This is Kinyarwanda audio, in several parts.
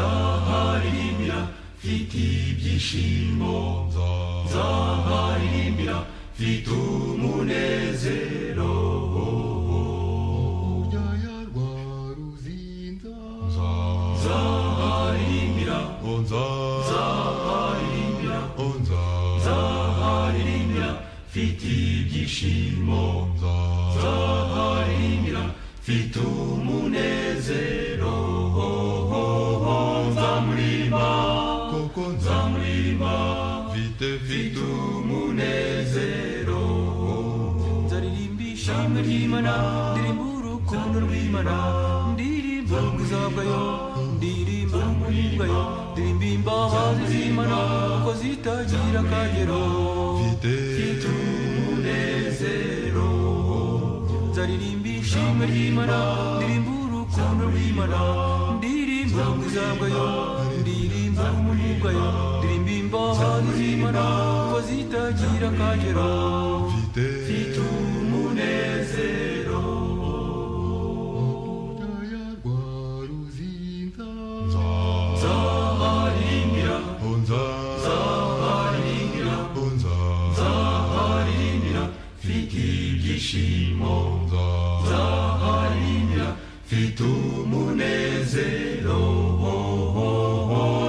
Zaharirimbira mfite ibyishimo Zaharirimbira mfite umunezero Zaharirimbira Zaharirimbira Zaharirimbira mfite ibyishimo Zaharirimbira mfite umunezero Nzamuririmba koko nzamuririmba mfite umunezero Nzaririmbisha ishimwe ry'Imana ndirimba urukundo rw'Imana ndirimba ubwiza bwayo ndirimba ubuntu bwayo ndirimba imbabazi z'Imana ko zitagira akagero mfite umunezero Nzaririmba ishimwe ry'Imana ndirimba urukundo rw'Imana ndirimba ubwiza bwayo ndirimba ubuntu bwayo ndirimba imbabazi z'Imana ko zitagira akagero mfite umunezero Zaharirimbira Zaharirimbira Zaharirimbira mfite ibyishimo Zaharirimbira mfite umunezero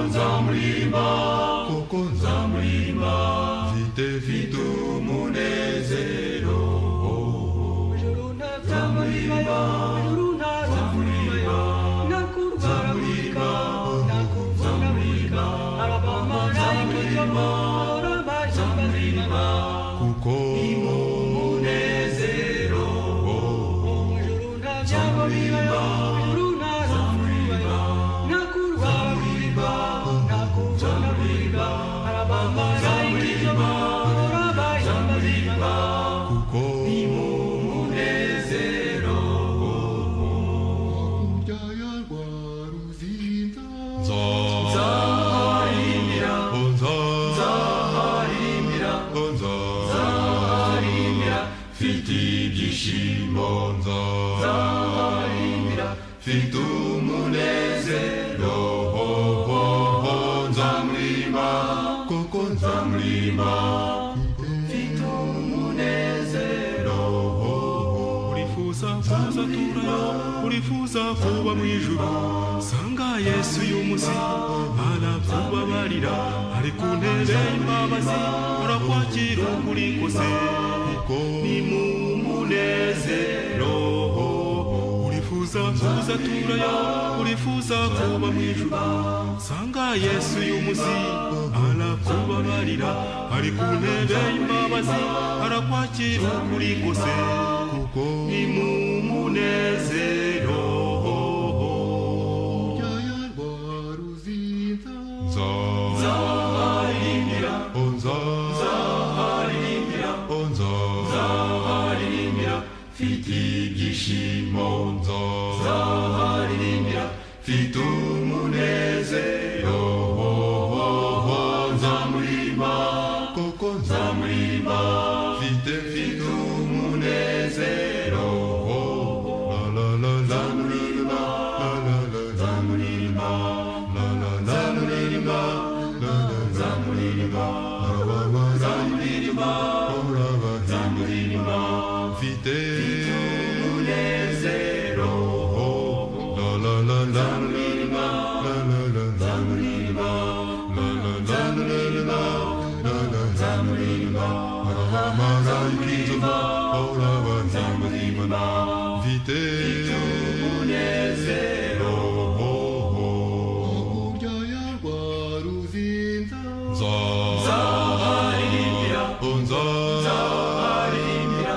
Nzamuririmba koko nzamuririmba mfite umunezero Nzamuririmba Nzamuririmba nakurwaragurika nakuvunagurika arabamarayika Nzamuririmba kuko ni mu munezero Nzamuririmba Nzamuririmba nakurwaragurika nakuvunagurika arabamarayika Nzamuririmba kuko ni mu munezero Zaharirimbira Zaharirimbira Zaharirimbira mfite ibyishimo Zaharirimbira mfite umunezero Nzamuririmba koko Nzamuririmba mfite umunezero Urifuza kuza turayo urifuza kuba mu ijuru sanga Yesu y'umuzi arakubabarira ari ku ntebe y'imbabazi arakwakira ukuri kose ni mu munezero urifuza kuza turayo urifuza kuba mu ijuru sanga Yesu y'umuzi arakubabarira ari ku ntebe y'imbabazi arakwakira ukuri kose ni mu munezero Zaharirimbira Zaharirimbira Zaharirimbira mfite ibyishimo Zaharirimbira mfite umunezero Nzamuririmba koko Nzamuririmba mfite umunezero Nzamuririmba Nzamuririmba Nzamuririmba Nzamuririmba Nzamuririmba Nzamuririmba mfite umunezero Nzamuririmba Nzamuririmba Nzamuririmba Nzamuririmba Nzamuririmba mfite umunezero Zaharirimbira Zaharirimbira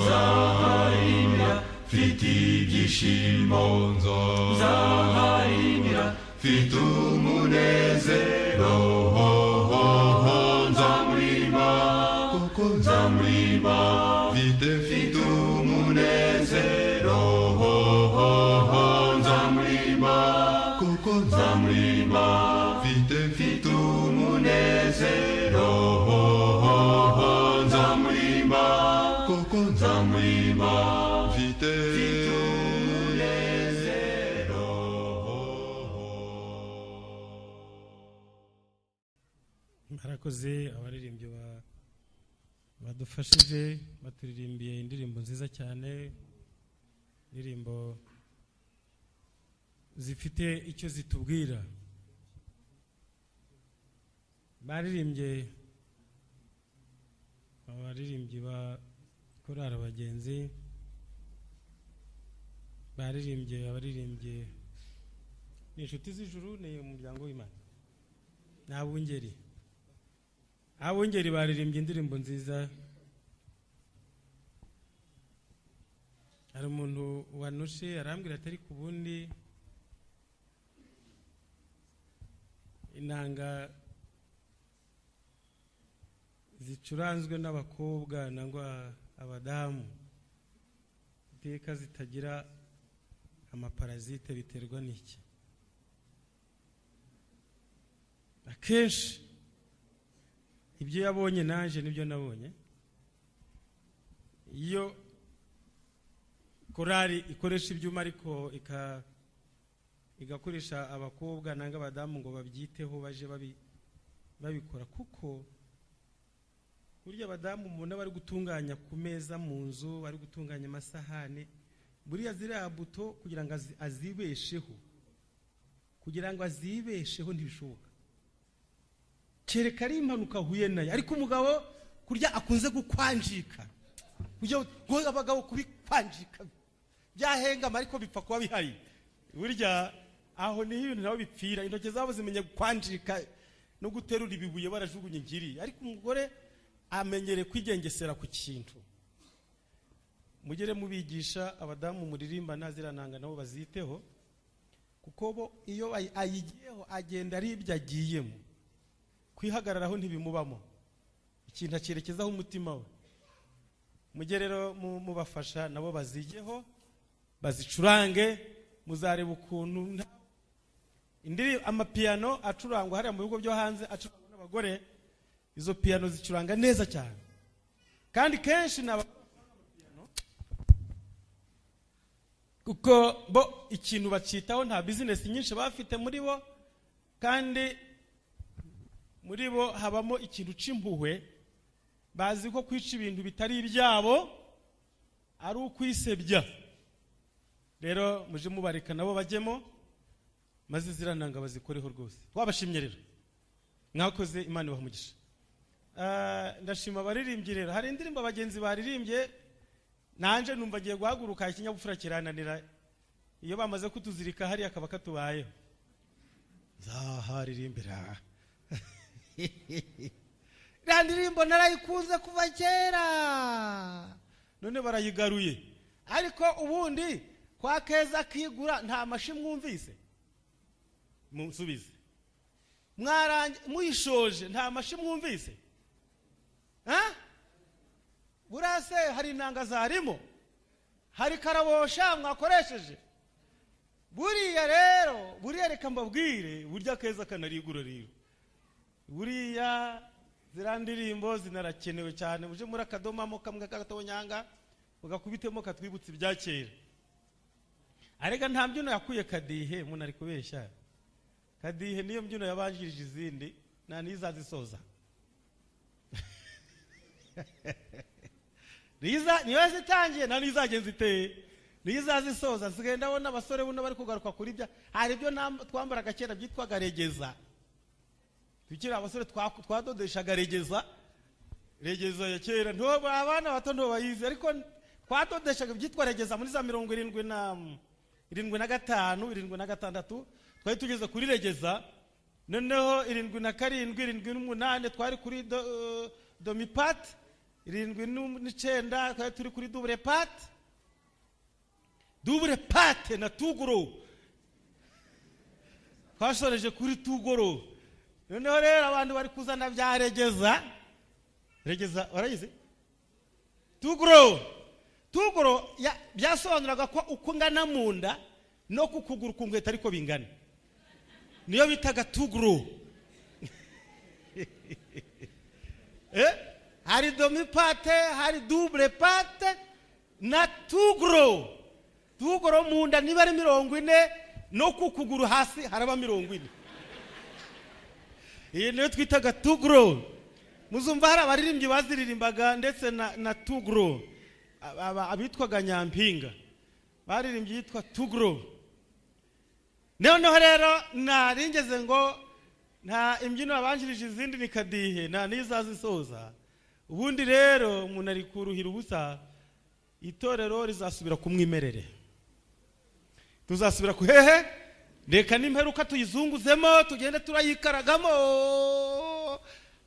Zaharirimbira mfite ibyishimo Zaharirimbira mfite umunezero Nzamuririmba koko Nzamuririmba mfite umunezero Nzamuririmba koko Nzamuririmba mfite umunezero Vite Murakoze abaririmbyi badufashije baturirimbiye indirimbo nziza cyane, indirimbo zifite icyo zitubwira. Abaririmbyi ba korali abagenzi, abaririmbyi ni inshuti z'ijuru, ni umuryango w'Imana, abungeri baririmbye indirimbo nziza. Hari umuntu wanushe arambwira atari ku bundi inanga zicuranzwe n'abakobwa nangwa abadamu iteka zitagira amaparazite biterwa n'iki? Akenshi ibyo yabonye naje nibyo nabonye. Iyo korali ikoresha ibyuma ariko igakoresha abakobwa nanga abadamu ngo babyiteho baje babikora, kuko burya abadamu mubona bari gutunganya ku meza mu nzu, bari gutunganya amasahane, buriya ziriya buto kugira ngo azibesheho ntibishoboka, kereka ari impanuka ahuye nayo. Ariko umugabo kurya akunze gukwanjika, burya abagabo kubikwanjika byahengama ariko bipfa kuba bihari. Burya aho niho ibintu nabo bipfira, intoki zabo zimenye kwanjika no guterura ibibuye barajugunye ngiri. Ariko umugore amenyere kwigengesera ku kintu. Mugere mubigisha abadamu muririmba nazirananga nabo baziteho, kuko bo iyo ayigiyeho agenda ari ibyo agiyemo, kwihagararaho ntibimubamo, ikintu akerekezaho umutima we. Mugerero mubafasha nabo bazigeho, bazicurange, muzareba ukuntu amapiano acurangwa hariya mu bigo byo hanze acurangwa n'abagore. Izo piano zicuranga neza cyane, kandi kenshi piano kuko bo ikintu bacitaho, nta business nyinshi bafite muri bo, kandi muri bo habamo ikintu c'impuhwe, bazi ko kwica ibintu bitari ibyabo ari ukwisebya. Rero muje mubareka nabo bajyemo, maze zirananga bazikoreho rwose. Twabashimye rero, mwakoze, Imana ibaha. Ndashima abaririmbyi rero. Hari indirimbo abagenzi baririmbye nanje numva giye guhaguruka ikinyabufura kirananira, iyo bamaze kutuzirika hari akaba katubayeho zaharirimbira. Iriya ndirimbo narayikunze kuva kera, none barayigaruye. Ariko ubundi kwa Keza Kigura nta mashi mwumvise? Musubize. Muyishoje nta mashi mwumvise? Burase hari inanga zarimo, hari karabosha mwakoresheje. Buriya reka mbabwire, burya Keza kanarigura rero. Buriya zirandirimbo zinarakenewe cyane. Muje muri akadomamo kamwe kagatonyanga ugakubitemo katwibutse ibya kera. Arega nta mbyino yakuye Kadihe, umuntu ari kubeshya. Kadihe niyo mbyino yabanjirije izindi, na nizazisoza. Niyo zitangiye na nizagenza iteye, nizazisoza. Zigenda abona abasore buno bari kugaruka kuri bya. Hari ibyo twambaraga kera byitwaga regeza. Tukira abasore twadodeshaga regeza ya kera. Nto abana bato nto bayizi, ariko twadodeshaga byitwa regeza muri za 75 76 twari tugeze kuri regeza. Noneho 77 78 twari kuri domipat, 79 twari turi kuri double pat na tugoro, twashoreje kuri tugoro. Noneho rero abantu bari kuzana bya regeza warayize? Tugoro byasobanuraga ko uko ngana munda no kukuguru kungweta ariko bingana, niyo bitaga tugoro. Hari demi pate, hari double pate, na tugro mu nda niba ari 40 no ku kuguru hasi haraba 40. Iyi niyo twitaga tugro. Muzumva hari abaririmbyi baziririmbaga ndetse na tugro, abitwaga nyampinga baririmbye yitwa tugro. Noneho rero naringeze ngo nta imbyino abanjirije izindi nikadihe nta nizazisoza. Ubundi rero umuntu ari kuruhira ubusa, itorero rizasubira kumwimerere. Tuzasubira ku hehe, reka n'imperuka tuyizunguzemo tugende turayikaragamo,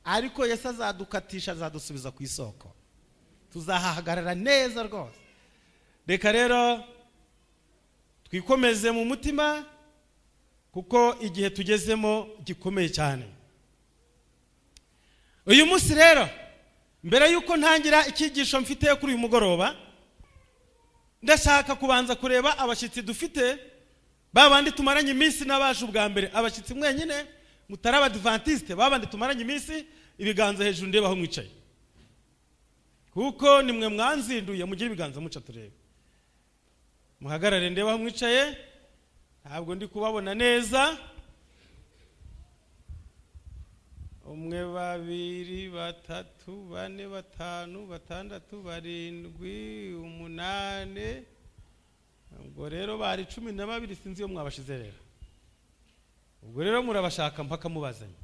ariko Yesu azadukatisha, azadusubiza ku isoko, tuzahahagarara neza rwose. Reka rero twikomeze mu mutima, kuko igihe tugezemo gikomeye cyane. Uyu munsi rero, mbere yuko ntangira icyigisho mfite kuri uyu mugoroba, ndashaka kubanza kureba abashyitsi dufite, babandi tumaranye iminsi n'abaje ubwa mbere. Abashyitsi mwenyine mutaraba Adventiste, babandi tumaranye iminsi, ibiganza hejuru ndeba aho mwicaye, kuko nimwe mwanzinduye. Mugire ibiganza muca turebe, muhagarare ndeba aho mwicaye, ntabwo ndi kubabona neza. 1 2 3 4 5 6 7 8. Ubwo rero bari 12, sinzi yo mwabashize rero. Ubwo rero murabashaka mpaka mubazanye.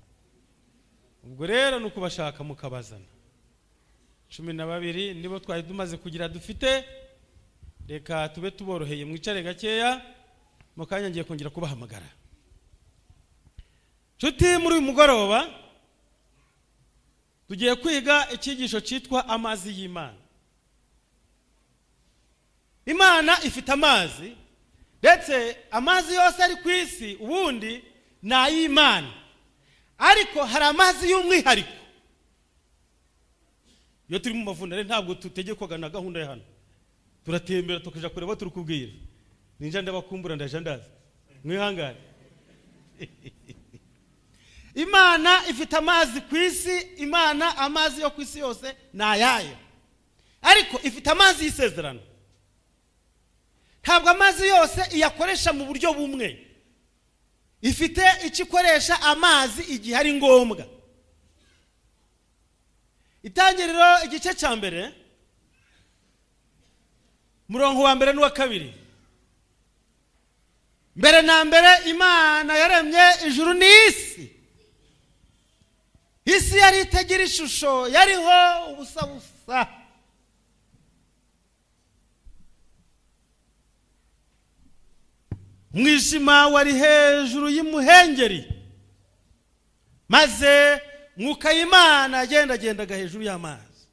Ubwo rero nukubashaka mukabazana. 12 nibo twari dumaze kugira dufite. Reka tube tuboroheye, mwicare gakeya, mukanya ngiye kongera kubahamagara. Nshuti, muri uyu mugoroba tugiye kwiga icyigisho cyitwa amazi y'Imana. Imana ifite amazi, ndetse amazi yose ari ku isi ubundi ni ay'Imana, ariko hari amazi y'umwihariko. Iyo turi mu mavunane ntabwo tutegekwaga na gahunda ya hano, turatembera tukaja kureba turi kubwira. Ninja ndabakumbura ndaje ndaza, mwihangane. Imana ifite amazi ku isi. Imana amazi yo ku isi yose ni ayayo, ariko ifite amazi y'isezerano. Ntabwo amazi yose iyakoresha mu buryo bumwe, ifite icyo ikoresha amazi igihe ari ngombwa. Itangiriro igice cya mbere, murongo wa mbere n'uwa kabiri. Mbere na mbere Imana yaremye ijuru n'isi. Isi yari itagira ishusho, yariho ubusa busa. Umwijima wari hejuru y'umuhengeri, maze mwuka w'Imana agendagendaga hejuru y'amazi.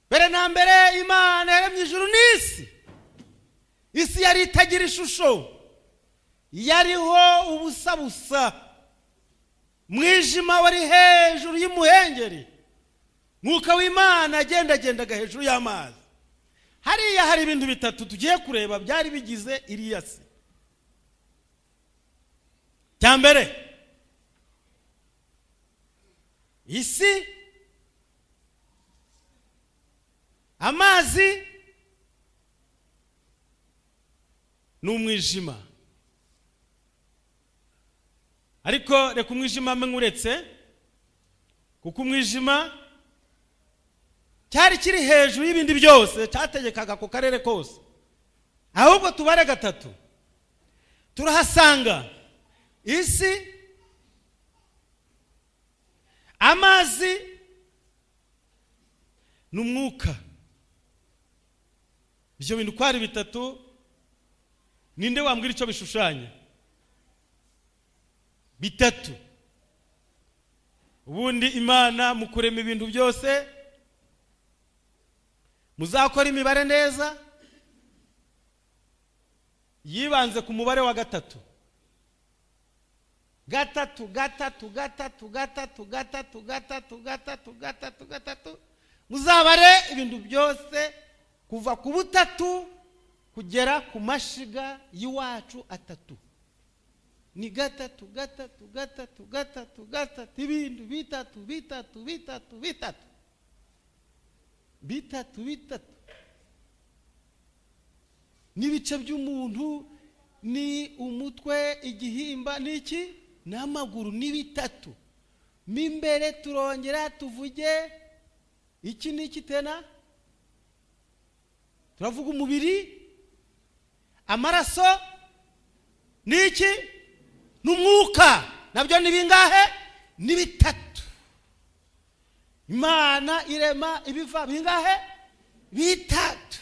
Mbere na mbere Imana yaremye ijuru n'isi. Isi yari itagira ishusho, yariho ubusa busa. Umwijima wari hejuru y'umuhengeri, mwuka w'Imana agendagendaga hejuru y'amazi. Hariya hari ibintu bitatu tugiye kureba byari bigize iriya si. Cya mbere, isi, amazi n'umwijima. Ariko reka umwijima menguretse, kuko umwijima cyari kiri hejuru y'ibindi byose, cyategekaga ku karere kose. Ahubwo tubare gatatu, turahasanga isi, amazi n'umwuka. Ibyo bintu kwari bitatu, ninde wambwira icyo bishushanya? Bitatu. Ubundi Imana mu kurema ibintu byose, muzakora imibare neza, yibanze ku mubare wa gatatu. Gatatu, gatatu, gatatu, gatatu, gatatu, gatatu, gatatu, gatatu, gatatu. Muzabare ibintu byose kuva ku butatu kugera ku mashiga y'iwacu atatu. Ni gatatu, gatatu, gatatu, gatatu, gatatu, ibintu bitatu, bitatu, bitatu, bitatu. bitatu n'ibice by'umuntu ni umutwe, igihimba n'iki n'amaguru, ni bitatu. Mimbere turongera tuvuge iki n'iki tena, turavuga umubiri, amaraso n'iki n'umwuka, nabyo ni bingahe? Ni bitatu. Imana irema ibiva bingahe? Bitatu.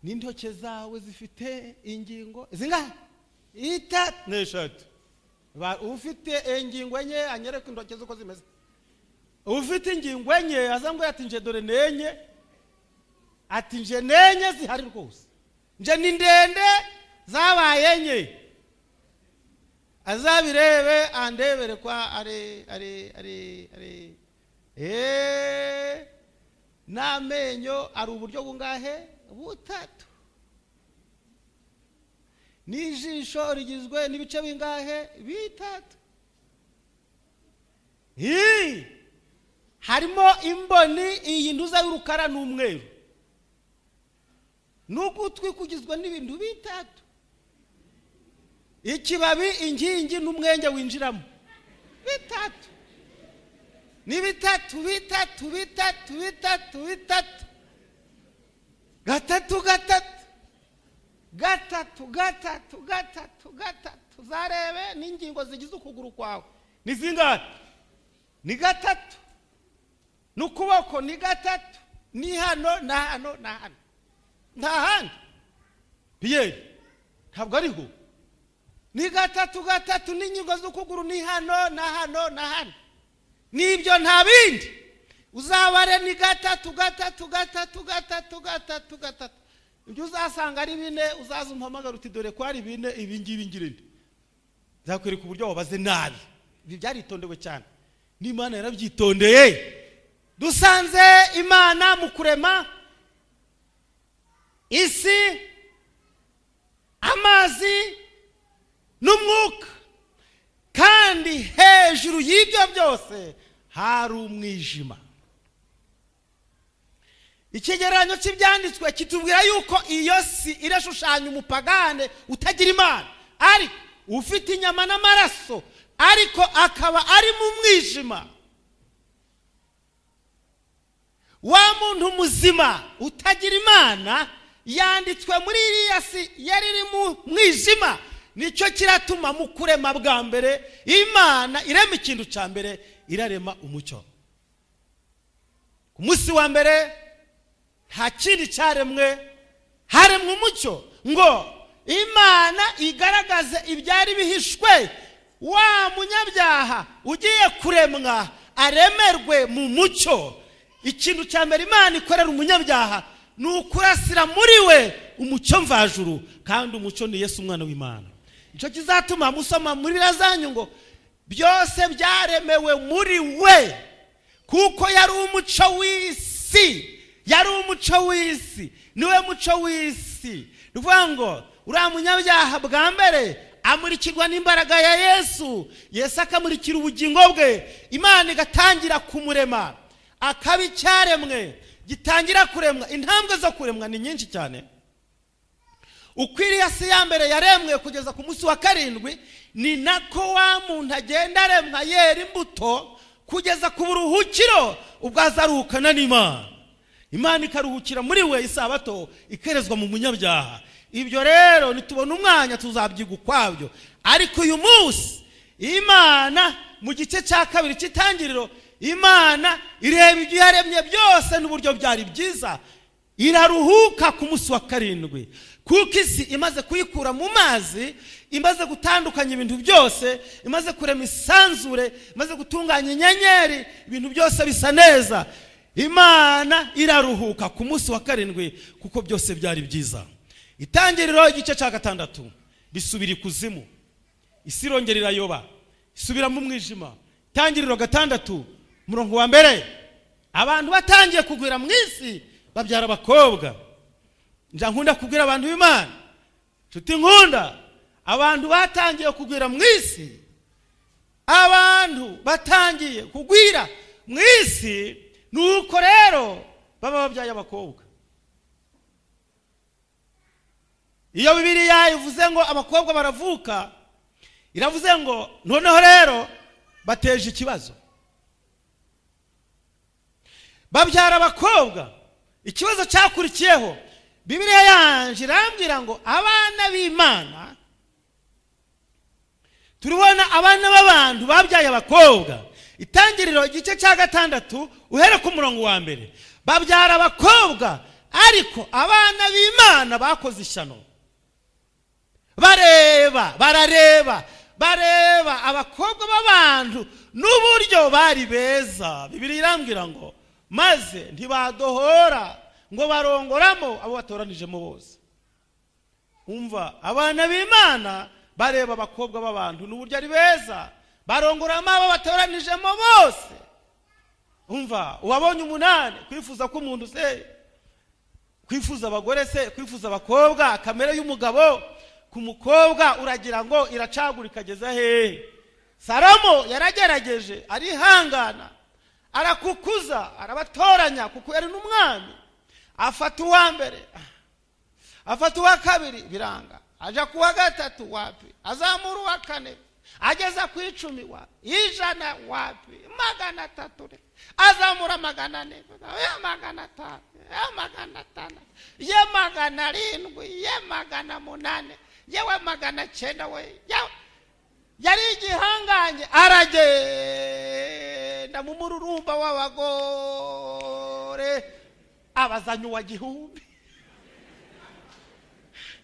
N'intoke zawe zifite ingingo zingahe? Itatu n'eshatu. Ufite ingingo enye anyereka intoke zuko zimeze. Ufite ingingo enye azambwira ati nje dore nenye, ati nje nenye zihari rwose, nje ni ndende zabaye enye. Azabirebe andebere kwa are n'amenyo ari uburyo bungahe? Butatu. N'ijisho rigizwe n'ibice bingahe? Bitatu. Harimo imboni, iyi nduza y'urukara n'umweru. N'ugutwi kugizwe n'ibintu bitatu. Ikibabi, inkingi n'umwenge winjiramo. Bitatu. Ni bitatu. Gatatu. Zarebe n'ingingo zigize ukuguru kwawe. Ni zingahe? Ni gatatu. N'ukuboko ni gatatu. Ni hano na hano. Nta handi. Pierre, ntabwo ariho. Ni gatatu n'ingingo z'ukuguru ni hano na hano. Nibyo nta bindi. Uzabare ni gatatu. Ibyo uzasanga ari bine, uzaza umpamagara uti dore ko ari bine, ibi ngibi ngirinde. Zakwereka uburyo wabaze nabi. Ibi byaritondewe cyane. N'Imana yarabyitondeye. Dusanze Imana mu kurema isi, amazi n'umwuka, kandi hejuru y'ibyo byose hari umwijima. Ikigereranyo cy'ibyanditswe kitubwira yuko iyo si irashushanya umupagane utagira Imana, ariko ufite inyama n'amaraso, ariko akaba ari mu mwijima. Wa muntu muzima utagira Imana yanditswe muri iriya si yari iri mu mwijima. Nicyo kiratuma mu kurema bwa mbere Imana irema ikintu cya mbere, irarema umucyo. Ku munsi wa mbere nta kindi cyaremwe, haremwe umucyo ngo Imana igaragaze ibyari bihishwe. Wa munyabyaha ugiye kuremwa aremerwe mu mucyo. Ikintu cya mbere Imana ikorera umunyabyaha ni ukurasira muri we umucyo mvajuru, kandi umucyo ni Yesu umwana w'Imana. Icyo kizatuma musoma muri birazanyu ngo byose byaremewe muri we, kuko yari umucyo w'isi. Niwe mucyo w'isi. Nuvuga ngo uriya munyabyaha bwa mbere amurikirwa n'imbaraga ya Yesu. Yesu akamurikira ubugingo bwe, Imana igatangira kumurema, akaba icyaremwe gitangira kuremwa. Intambwe zo kuremwa ni nyinshi cyane. Ukwiriye si ya mbere yaremwe kugeza ku munsi wa karindwi, ni nako wa muntu agenda aremwa yera imbuto kugeza ku buruhukiro ubwo azaruhukana n'Imana. Imana ikaruhukira muri we, isabato ikerezwa mu munyabyaha. Ibyo rero nitubona umwanya tuzabyiga ukwabyo, ariko uyu munsi Imana mu gice cya kabiri cy'itangiriro, Imana ireba ibyo yaremye byose n'uburyo byari byiza, iraruhuka ku munsi wa karindwi. Kuko isi imaze kuyikura mu mazi, imaze gutandukanya ibintu byose, imaze kurema isanzure, imaze gutunganya inyenyeri, ibintu byose bisa neza. Imana iraruhuka ku munsi wa karindwi kuko byose byari byiza. Itangiriro igice cya gatandatu bisubira ikuzimu, isi irongera irayoba, isubira mu mwijima. Itangiriro gatandatu murongo wa mbere, abantu batangiye kugwira mu isi babyara abakobwa. Nja nkunda kubwira abantu b'Imana, nshuti nkunda, abantu batangiye kugwira mu isi, abantu batangiye kugwira mu isi nuko rero baba babyaye abakobwa. Iyo Bibiliya ivuze ngo abakobwa baravuka, iravuze ngo noneho rero bateje ikibazo, babyara abakobwa. Ikibazo cyakurikiyeho, Bibiliya yanje irambwira ngo abana b'Imana, turibona abana b'abantu babyaye abakobwa. Itangiriro igice cya 6 uhere ku murongo wa mbere, babyara abakobwa, ariko abana b'Imana bakoze ishyano. barareba abakobwa b'abantu n'uburyo bari beza. Bibiliya irambwira ngo maze ntibadohora ngo barongoramo abo batoranijemo bose. Umva, abana b'Imana bareba abakobwa b'abantu n'uburyo ari beza, barongoramo abo batoranijemo bose. Umva, wabonye 8 kwifuza ko umuntu se, kwifuza abagore se, kwifuza abakobwa, kamere y'umugabo ku mukobwa uragira ngo iracagurika kageza hehe. Salomo yaragerageje, arihangana, arakukuza, arabatoranya kuko yari n'umwami. Afata uwa mbere, afata uwa kabiri, biranga. Aja kuwa gatatu, wapi. Azamura uwa kane, ageza ku 10, wapi. 100, wapi. 300, azamura 400, 500, 500, 700, 800, yewe 900 we. Yari igihanganye, aragenda mu mururumba w'abagore, abazanyu wa 1000.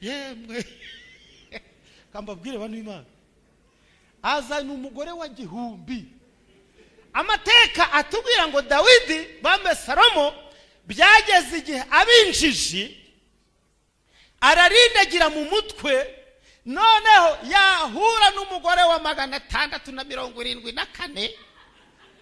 Yemwe kambabwire bano Imana, azana umugore wa 1000. Amateka atubwira ngo Dawidi bambe Salomo byageze igihe abinjiji ararindagira mu mutwe, noneho yahura n'umugore wa 674,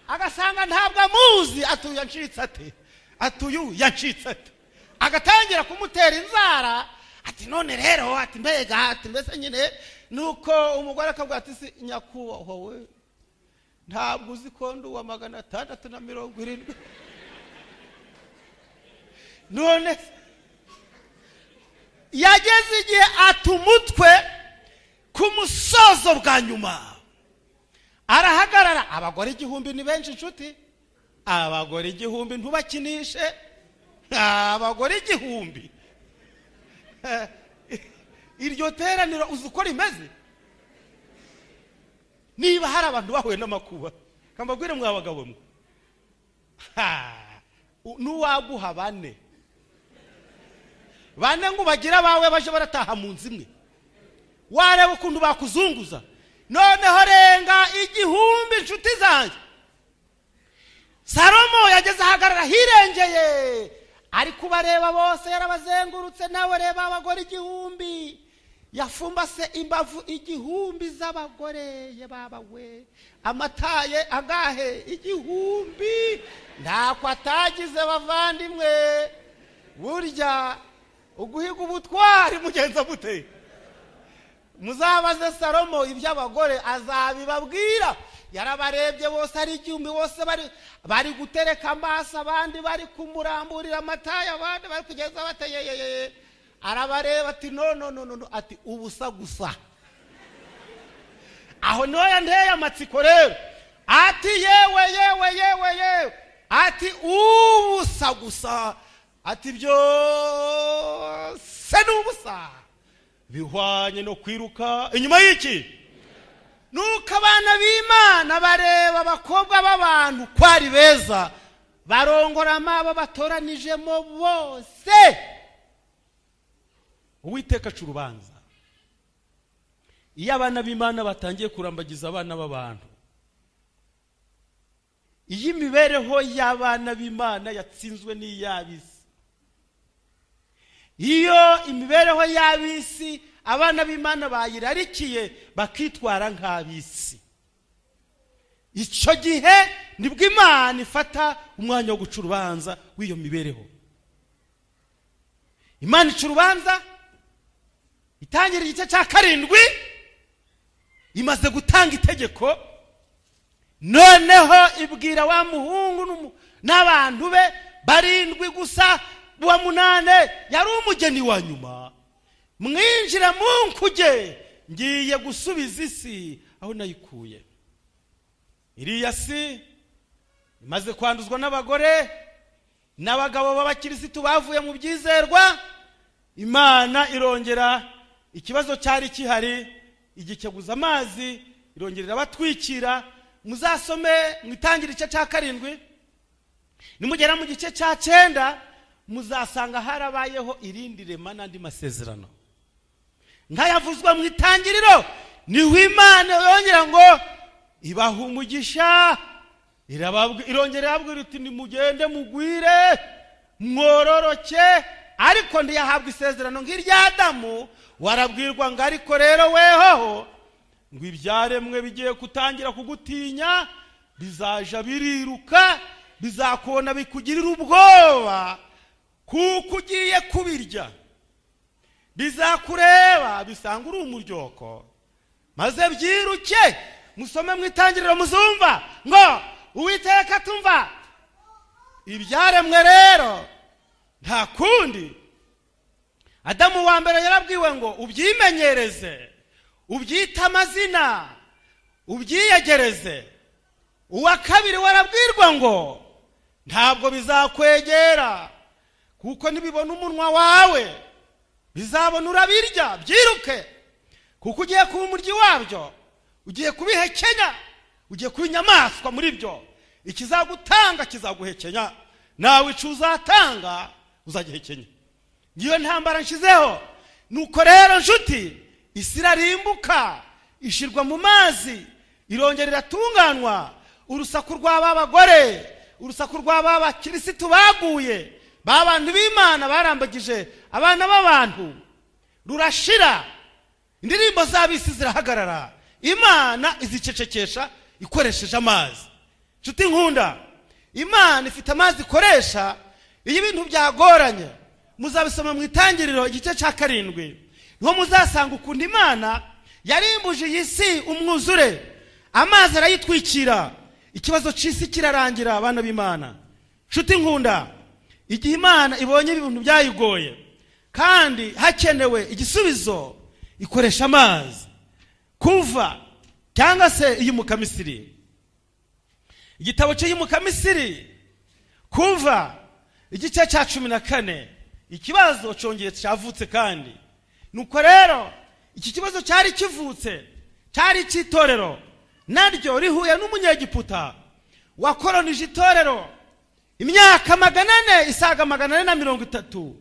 agasanga ntabwo amuzi, atuye yancitse ate, atuyu yancitse ate, agatangira kumutera inzara. Ati none rero, ati mbega, ati mbese nyine. Nuko umugore akabwira ati si nyakubahwa we, ntabwo uzi ko ndi wa 670. None yageze igihe atumutwe ku musozo bwa nyuma, arahagarara. Abagore 1000 ni benshi nshuti, abagore 1000 ntubakinishe, abagore 1000. Iryo teraniro uzi uko rimeze. Niba hari abantu bahuye n'amakuba, kambabwire mwe abagabo mwe, nuwaguha 4 ngo bagira bawe baje barataha mu nzu imwe, wareba ukuntu bakuzunguza. Noneho renga 1000 inshuti zanjye. Salomo yageze ahagarara hirengeye, ari kubareba bose, yarabazengurutse. Nawe reba abagore 1000, yafumbase imbavu 1000 z'abagore. Ye baba we, amataye agahe 1000, ntako atagize bavandimwe. Burya uguhiga ubutwari mugenza mute. Muzabaze Salomo iby'abagore azabibabwira. Yarabarebye bose ari 1000, bose bari gutereka amaso, abandi bari kumuramburira amataye, abandi bari kugeza bateye. Arabareba ati no, ati ubusa gusa. Aho noya nteye amatsiko rero, ati yewe, ati ubusa gusa, ati byose n'ubusa, bihwanye no kwiruka inyuma y'iki. Nuko abana b'Imana bareba abakobwa b'abantu kwari beza, barongorama abo batoranijemo bose. Uwiteka aca urubanza iyo abana b'Imana batangiye kurambagiza abana b'abantu. Iyi mibereho y'abana b'Imana yatsinzwe n'iy'abisi. Iyo imibereho y'abisi abana b'Imana bayirarikiye bakitwara nk'abisi, icyo gihe nibwo Imana ifata umwanya wo guca urubanza w'iyo mibereho. Imana ica urubanza. Itangira igice cya 7 imaze gutanga itegeko, noneho ibwira wa muhungu n'abantu be 7 gusa, uwa 8 yari umugeni wa nyuma. Mwinjira mu nkuge, ngiye gusubiza isi aho nayikuye. Iriya si imaze kwanduzwa n'abagore n'abagabo b'abakirisitu bavuye mu byizerwa. Imana irongera ikibazo cyari kihari, igikeguza amazi, irongerera batwikira. Muzasome mwitangira igice cya 7, nimugera mu gice cya 9 muzasanga harabayeho irindi rema n'andi masezerano nkayavuzwa mu itangiriro. Niho Imana yongera ngo ibaha umugisha, irongera yabwira iti nimugende mugwire mwororoke. Ariko ndiyahabwa isezerano nk'irya Adamu, warabwirwa ngo ariko rero wehoho ngo ibyaremwe bigiye kutangira kugutinya, bizaja biriruka, bizakubona bikugirira ubwoba kuko ugiye kubirya, bizakureba bisanga uri umuryoko maze byiruke. Musome mu itangiriro muzumva ngo Uwiteka tumva ibyaremwe rero nta kundi. Adamu wa mbere yarabwiwe ngo ubyimenyereze, ubyita amazina, ubyiyegereze. Uwa kabiri warabwirwa ngo ntabwo bizakwegera kuko nibibona umunwa wawe bizabona urabirya, byiruke kuko ugiye kuba umuryi wabyo, ugiye kubihekenya, ugiye kuba inyamaswa muri byo. Ikizagutanga kizaguhekenya, nawe ico uzatanga uzagihekenya. Ngiyo ntambara nshizeho. Nuko rero nshuti, isi irarimbuka, ishirwa mu mazi, irongera iratunganwa. Urusaku rw'aba bagore, urusaku rw'aba bakirisitu baguye, babantu b'Imana barambagije abana b'abantu, rurashira. Indirimbo z'abisi zirahagarara, Imana izicecekesha ikoresheje amazi. Nshuti nkunda, Imana ifite amazi ikoresha iyo ibintu byagoranye. Muzabisoma mu itangiriro igice cya 7, niho muzasanga ukuntu Imana yarimbuje iyi si umwuzure, amazi arayitwikira, ikibazo cy'isi kirarangira. Abana b'Imana, nshuti nkunda, igihe Imana ibonye ibintu byayigoye kandi hakenewe igisubizo, ikoresha amazi. Kuva cyangwa se iyimuka Misiri, igitabo cy'iyimuka Misiri, Kuva igice cya 14, ikibazo cyongeye cyavutse. Kandi nuko rero iki kibazo cyari kivutse, cyari cy'itorero, naryo rihuye n'umunyegiputa wakoronije itorero imyaka 400, isaga 430.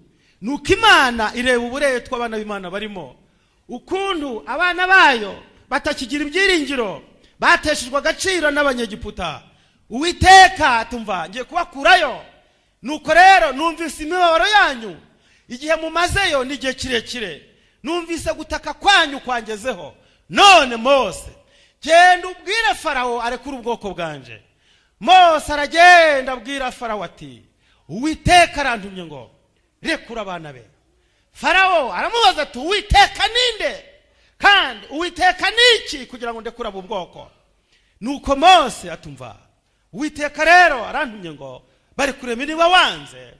Nuko Imana ireba uburetwa abana b'Imana barimo, ukuntu abana bayo batakigira ibyiringiro, bateshejwe agaciro n'abanyegiputa. Uwiteka tumva ngiye kubakurayo. Nuko rero numvise imibabaro yanyu igihe mumazeyo n'igihe kirekire, numvise gutaka kwanyu kwangezeho. None Mose, genda ubwire Farawo arekura ubwoko bwanje. Mose aragenda abwira Farawo ati Uwiteka arantumye ngo rekura abana be. Farawo aramubaza ati Uwiteka ninde kandi Uwiteka niki kugira ngo ndekura abo bwoko? Nuko Mose atumva Uwiteka rero arantumye ngo bari kurema niba wanze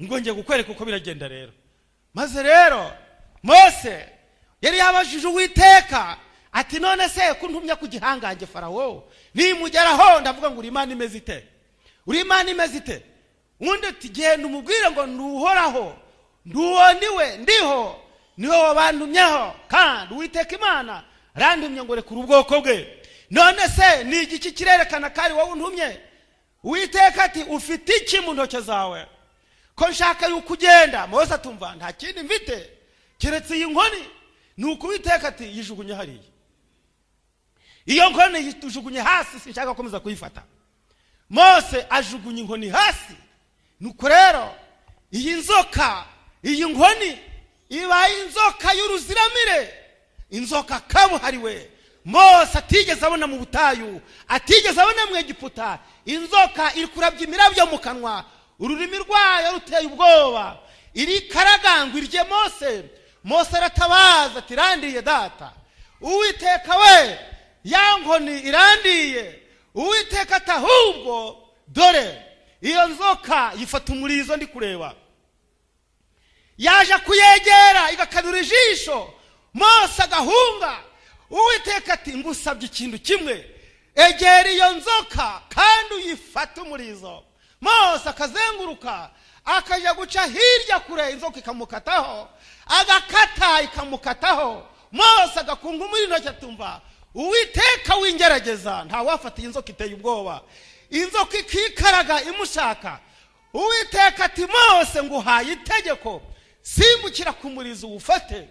ngo ngiye gukwereka uko biragenda rero. Maze rero Mose yari yabajije Uwiteka ati none se kuntumya ku gihangange Farawo, nimugeraho ndavuga ngo uri Imana imeze ite? Uri Imana imeze ite? Undi ati genda umubwire ngo nduhoraho, nduwondiwe ndiho, niwe wabantumyeho, kandi Uwiteka Imana randumye ngo rekura ubwoko bwe. None se ni igiki kirerekana kari wowe untumye? Uwiteka ati ufite iki mu ntoke zawe ko nshaka yuko ugenda? Mose atumva nta kindi mfite keretse iyi nkoni. Nuko Uwiteka ati yijugunye hariya. Iyo nkoni yitujugunye hasi, sinshaka komeza kuyifata. Mose ajugunye inkoni hasi. Nuko rero iyi nzoka, iyi nkoni ibaye inzoka y'uruziramire, inzoka kabuhariwe Mose atigeze abona mu butayu, atigeze abona mu Egiputa. Inzoka iri kurabya imirabyo mu kanwa, ururimi rwayo ruteye ubwoba, iri karagangwa irye Mose. Mose aratabaza ati randiye data. Uwiteka we, ya nkoni irandiye. Uwiteka ati ahubwo dore iyo nzoka yifata umurizo ndi kureba, yaje kuyegera igakanura ijisho, Mose agahunga. Uwiteka ati ngusabye ikintu kimwe, egera iyo nzoka kandi uyifata umurizo. Mose akazenguruka akajya guca hirya kure, inzoka ikamukataho, agakata ikamukataho. Mose agakunga umuriro atumva Uwiteka wingerageza, nta wafata inzoka iteye ubwoba, inzoka ikikaraga imushaka. Uwiteka ati Mose nguhaye itegeko, simbukira ku murizo ufate.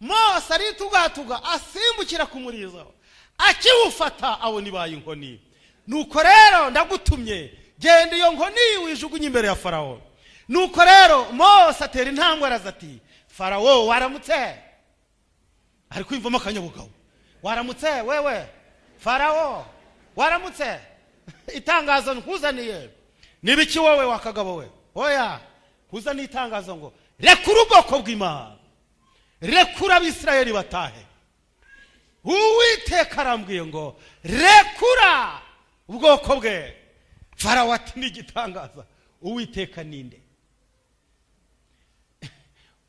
Mose aritugatuga asimbukira ku murizo, akiwufata abona ibaye inkoni. Nuko rero ndagutumye, genda iyo nkoni wijugunye imbere ya Farawo. Nuko rero Mose atera intambwe araza ati Farawo waramutse. Ari kwimvamo akanyabugabo, waramutse wewe Farawo, waramutse. Itangazo nkuzaniye nibiki wowe wakagabo we? Oya, kuzana itangazo ngo rekura ubwoko bw'Imana, rekura Abisirayeli batahe. Uwiteka arambwiye ngo rekura ubwoko bwe. Farawo ati n'igitangaza, Uwiteka ninde?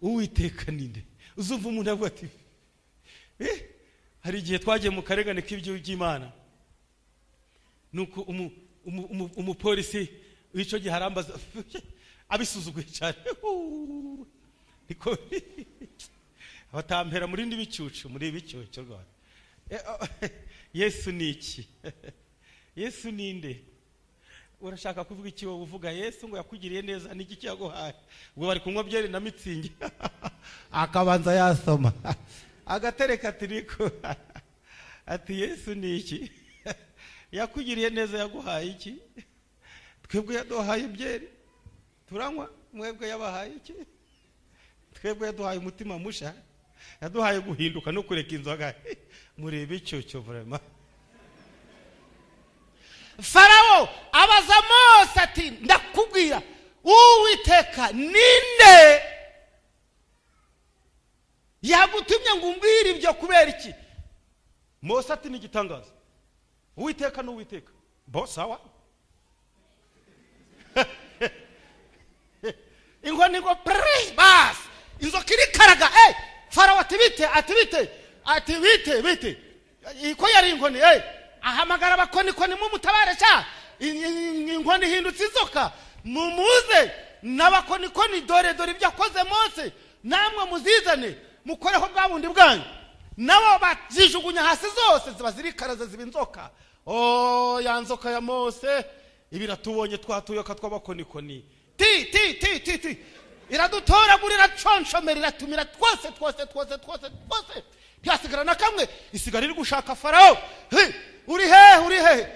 Uwiteka ninde? Uzumva umuntu avuga ati hari igihe twagiye mu karengane k'iby'Imana, nuko umupolisi w'icyo gihe arambaza abisuzuguye cyane, niko batampera muri n'ibicucu, muri ibicucu rwose. Yesu ni iki? Yesu ninde? Urashaka kuvuga iki wowe uvuga Yesu ngo yakugiriye neza n'iki cyaguhaye? Ubwo bari kunywa byeri na mitsingi, akabanza yasoma agatereka tiriko ati Yesu ni iki? Yakugiriye neza yaguhaye iki? Twebwe yaduhaye byeri turanywa, mwebwe yabahaye iki? Twebwe yaduhaye umutima musha, yaduhaye guhinduka no kureka inzoga. Murebe icyo vraiment. Farawo abaza Mose ati ndakubwira Uwiteka ninde yagutumye ngo umbwire ibyo kubera iki? Mose ati n'igitangaza, Uwiteka n'Uwiteka. Bo sawa. Ingoni ngo bas inzoka irikaraga. Farawo ati bite iko yari ingoni. Ahamagara abakonikoni mu mutabare cya ingoni hindutse inzoka, mumuze n'abakonikoni, dore ibyo akoze Mose, namwe muzizane mukoreho bwa bundi bwanyu. Nabo bazijugunya hasi zose ziba zirikaraza ziba inzoka. Ya nzoka ya Mose ibiratubonye twatuyoka tw'abakonikoni, ti iradutoragurira conshomera, iratumira twose byasigara na kamwe, isigara iri gushaka Farawo. Uri he?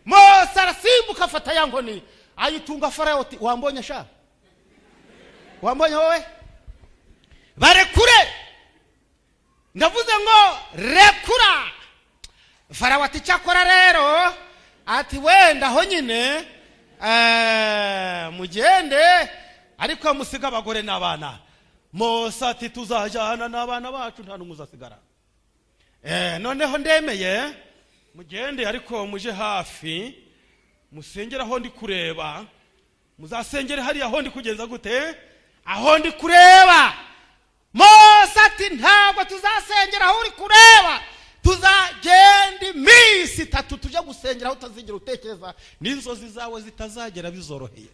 Mose arasimbuka afata ya nkoni ayitunga Farawo ati wambonye sha? Wambonye wowe? Barekure. Ndavuze ngo rekura. Farawo ati cyakora rero ati wenda ho nyine mugende ariko musiga abagore n'abana. Mose ati tuzajyana n'abana bacu nta n'umuzasigara. Noneho ndemeye mugende ariko muje hafi, musengera aho ndi kureba, muzasengere hari aho ndi kugenza gute? Aho ndi kureba. Mose ati ntabwo tuzasengera aho uri kureba, tuzagenda iminsi 3 tujya gusengera aho utazigera utekereza n'inzozi zawe zitazagera bizoroheye.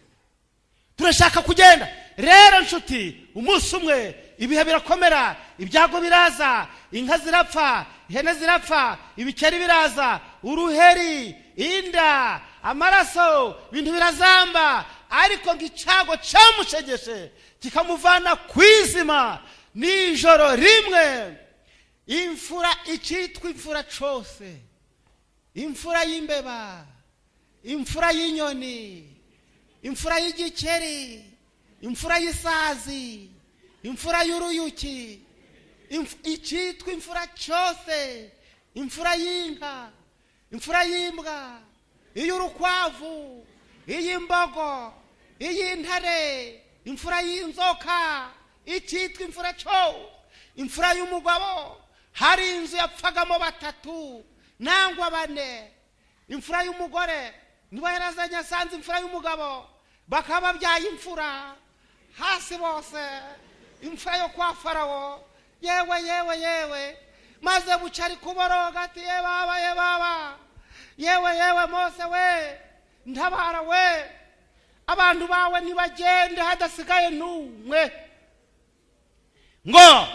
Turashaka kugenda rero nshuti, umunsi umwe ibihe birakomera, ibyago biraza, inka zirapfa, ihene zirapfa, ibikeri biraza, uruheri, inda, amaraso, ibintu birazamba. Ariko ng'icago cyamushegeshe kikamuvana kwizima. Nijoro rimwe imfura icitwa imfura cyose, imfura y'imbeba, imfura y'inyoni, imfura y'igikeri, imfura y'isazi, imfura y'uruyuki, icitwa imfura cyose, imfura y'inka, imfura y'imbwa, iy'urukwavu, iy'imbogo, iy'intare, imfura y'inzoka, icitwa imfura cyose, imfura y'umugabo. Hari inzu yapfagamo 3 nangwa 4. Imfura y'umugore niba yarazanye asanze imfura y'umugabo bakaba byaye imfura hasi bose imfura yo kwa Farawo yewe maze bucari kuboroga ati ye baba yewe Mose we ntabara we abantu bawe nibagende hadasigaye numwe ngo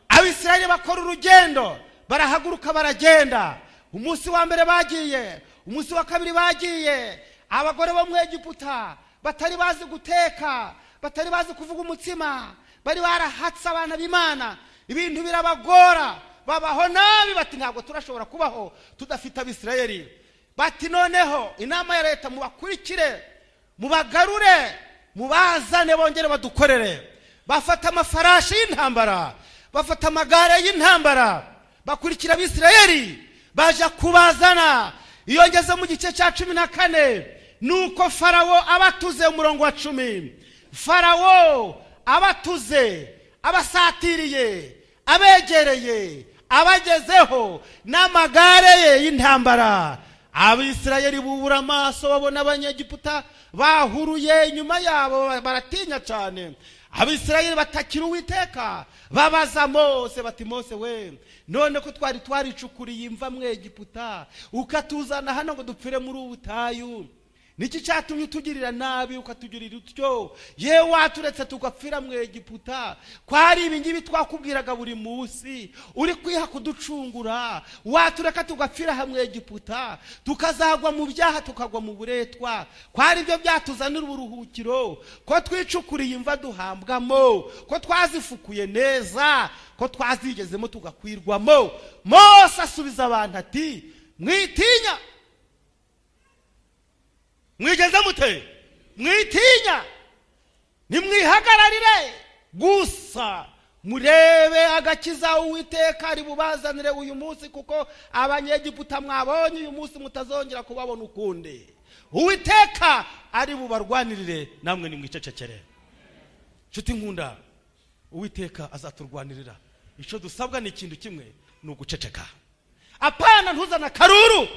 Abisirayeli bakora urugendo barahaguruka baragenda umunsi wa mbere bagiye umunsi wa kabiri bagiye abagore bo mu Egiputa batari bazi guteka batari bazi kuvuga umutsima bari barahatse abana b'Imana ibintu birabagora babaho nabi bati ntabwo turashobora kubaho tudafite Abisirayeli bati noneho inama ya leta mubakurikire mubagarure mubazane bongere badukorere bafata amafarashi y'intambara bafata amagare y'intambara bakurikira Abisirayeli baje kubazana iyo ngeze mu gice cya 14 nuko Farawo abatuze umurongo wa 10 Farawo abatuze abasatiriye abegereye abagezeho n'amagare ye y'intambara Abisirayeli bubura amaso babona abanyegiputa bahuruye inyuma yabo baratinya cyane Abisirayeli batakira Uwiteka babaza Mose bati Mose we none ko twari twaricukuriye imva mu Egiputa ukatuzana hano ngo dupfire muri ubutayu niki cyatumye utugirira nabi ukatugirira utyo ye waturetse tugapfira mu Egiputa kwari ibingibi twakubwiraga buri munsi uri kwiha kuducungura watureka tugapfira hamwe Egiputa tukazagwa mu byaha tukagwa mu buretwa kwari ibyo byatuzanira uburuhukiro ko twicukuriye imva duhambwamo ko twazifukuye neza ko twazigezemo tugakwirwamo Mose asubiza abantu ati mwitinya mwigeze mute mwitinya nimwihagararire gusa murebe agakiza Uwiteka ari bubazanire uyu munsi kuko abanyegiputa mwabonye uyu munsi mutazongera kubabona ukundi Uwiteka ari bubarwanirire namwe nimwicecekere nshuti nkunda Uwiteka azaturwanirira icyo dusabwa ni ikintu kimwe ni uguceceka apana ntuzana karuru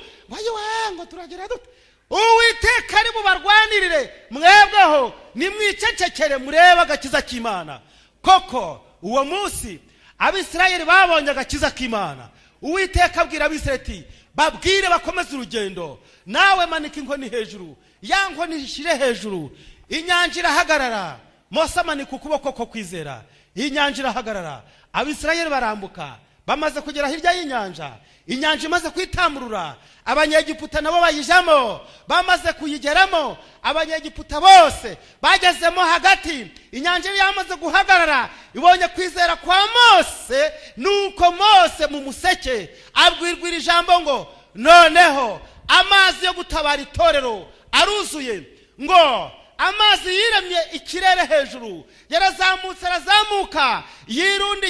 ngo turagera dute Uwiteka ari bubarwanirire mwebweho nimwicecekere mureba agakiza k'Imana koko uwo munsi Abisirayeli babonye agakiza k'Imana Uwiteka abwira Abisirayeli babwire bakomeze urugendo nawe manika inkoni hejuru ya nkoni ishire hejuru inyanja irahagarara Mose amanika ukuboko ko kwizera inyanja irahagarara Abisirayeli barambuka bamaze kugera hirya y'inyanja inyanja imaze kwitamurura abanyegiputa nabo bayijamo bamaze kuyigeramo abanyegiputa bose bagezemo hagati inyanja yamaze guhagarara ibonye kwizera kwa Mose nuko Mose mu museke abwirwira ijambo ngo noneho amazi yo gutabara itorero aruzuye ngo amazi yiremye ikirere hejuru yarazamutse arazamuka yirundi